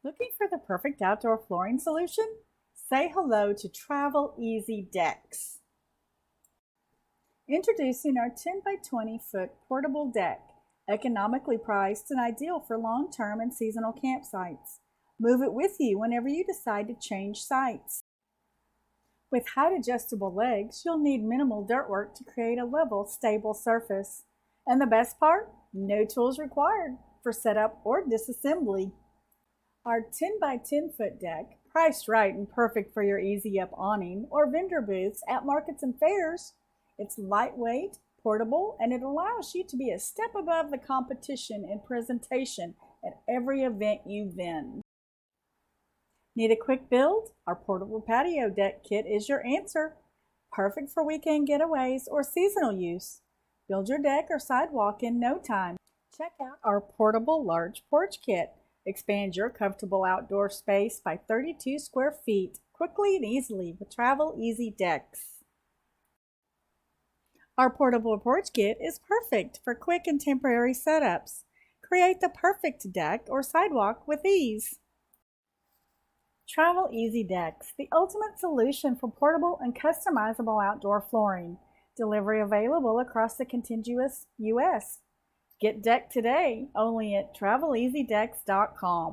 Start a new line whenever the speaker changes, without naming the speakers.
Looking for the perfect outdoor flooring solution? Say hello to Travel Easy Decks. Introducing our 10 by 20 foot portable deck, economically priced and ideal for long-term and seasonal campsites. Move it with you whenever you decide to change sites. With height adjustable legs, you'll need minimal dirt work to create a level, stable surface. And the best part? No tools required for setup or disassembly. Our 10 by 10 foot deck, priced right and perfect for your easy up awning or vendor booths at markets and fairs. It's lightweight, portable, and it allows you to be a step above the competition in presentation at every event you vend. Need a quick build? Our portable patio deck kit is your answer. Perfect for weekend getaways or seasonal use. Build your deck or sidewalk in no time. Check out our portable large porch kit. Expand your comfortable outdoor space by 32 square feet quickly and easily with Travel Easy Decks. Our portable porch kit is perfect for quick and temporary setups. Create the perfect deck or sidewalk with ease. Travel Easy Decks, the ultimate solution for portable and customizable outdoor flooring. Delivery available across the contiguous U.S. Get decked today only at traveleasydecks.com.